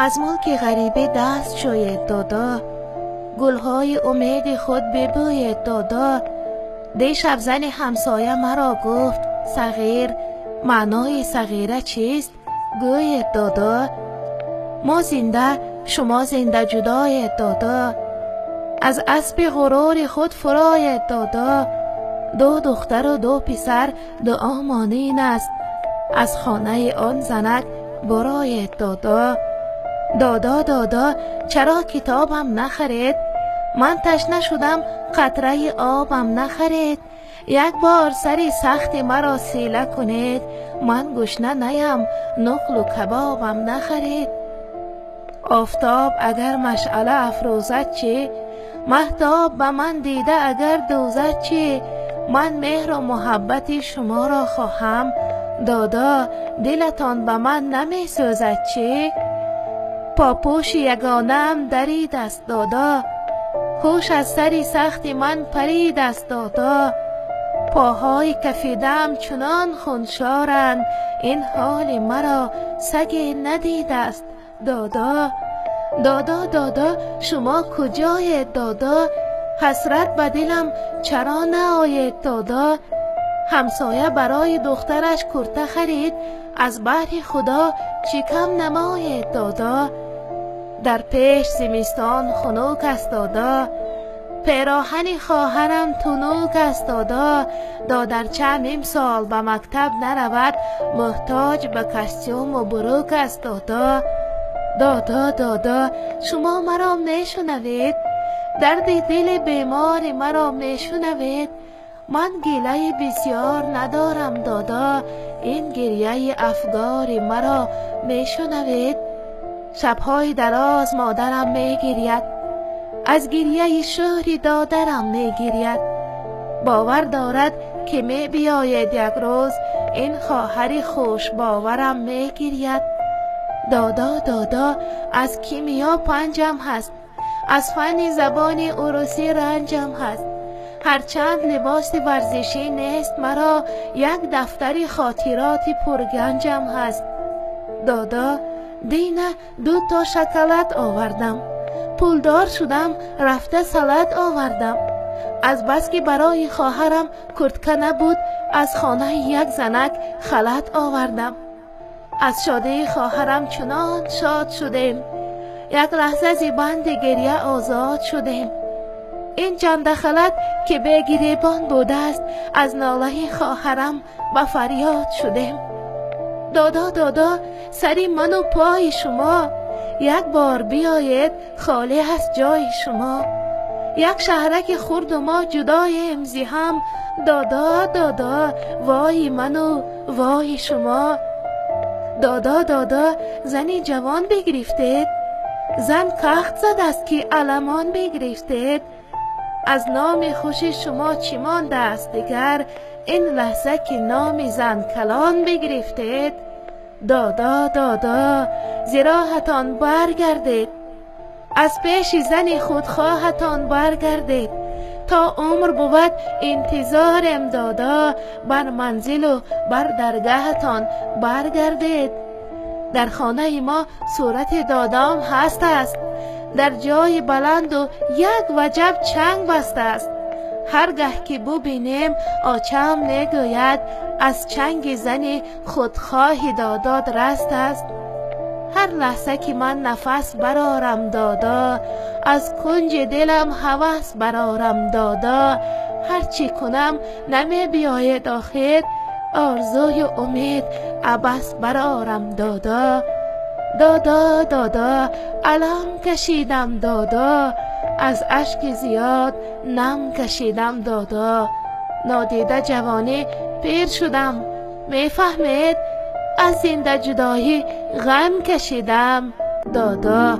از ملک غریبه دست شوید دادا، گلهای امید خود ببوید دادا. دیشب زن همسایه مرا گفت صغیر، معنای صغیره چیست؟ گوید دادا. ما زنده شما زنده جداید دادا، از اسب غرور خود فراید دادا. دو دختر و دو پسر دعا مانین است، از خانه آن زنک براید دادا. دادا دادا چرا کتابم نخرید؟ من تشنه شدم قطره آبم نخرید. یک بار سری سخت مرا سیله کنید، من گشنه نیم نقل و کبابم نخرید. آفتاب اگر مشعله افروزد چی؟ مهتاب به من دیده اگر دوزد چی؟ من مهر و محبت شما را خواهم دادا، دلتان به من نمی سوزد چی؟ پاپوش یگانم درید است دادا، هوش از سری سخت من پرید است دادا. پاهای کفیدم چنان خونشارند، این حال مرا سگی ندیده است دادا. دادا دادا شما کجایید دادا؟ حسرت به دلم چرا نآید دادا؟ همسایه برای دخترش کرته خرید، از بهر خدا چی کم نماید دادا؟ در پیش زمستان خنک است دادا، پیراهن خواهرم تنوک است دادا. دادرچه نیم سال به مکتب نرود، محتاج به کاستیوم و بروک است دادا. دادا دادا شما مرا میشنوید؟ درد دل بیمار مرا میشنوید؟ من گله بسیار ندارم دادا، این گریه افگار مرا میشنوید؟ شبهای دراز مادرم میگرید، از گریه شوهر دادرم میگرید. باور دارد که می بیاید یک روز، این خواهر خوش باورم میگرید. دادا دادا از کیمیا پنجم هست، از فن زبان عروسی رنجم هست. هرچند لباس ورزشی نیست مرا، یک دفتر خاطرات پرگنجم هست. دادا دینه 2 تا شکلات آوردم، پولدار شدم رفته سالاد آوردم. از بس که برای خواهرم کرتکه نبود، از خانه یک زنک خلعت آوردم. از شادی خواهرم چنان شاد شدیم، یک لحظه ز بند گریه آزاد شدیم. این چند خلعت که به گریبان بوده است، از ناله خواهرم به فریاد شدیم. دادا دادا سری من و پای شما، یک بار بیایید خالی است جای شما. یک شهرک خرد و ما جدای امزی هم، دادا دادا وای من و وای شما. دادا دادا زنی جوان بگرفتید، زن کخت زد است که علمان بگرفتید. از نام خوش شما چی مانده است دیگر، این لحظه که نام زن کلان بگرفتید. دادا دادا زراحتان برگردید، از پیش زن خودخواهتان برگردید. تا عمر بود انتظارم دادا، بر منزل و بر درگاهتان برگردید. در خانه ما صورت دادام هست است، در جای بلند و یک وجب چنگ بسته است. هرگه که ببینیم آچم نگوید، از چنگ زن خودخواه داداد رست است. هر لحظه که من نفس برارم دادا، از کنج دلم هوس برارم دادا. هرچی کنم نمی بیاید آخر، آرزوی امید عبس برارم دادا. دادا دادا علم کشیدم دادا، از اشک زیاد نم کشیدم دادا. نادیده جوانی پیر شدم، میفهمید؟ از زنده جدایی غم کشیدم دادا.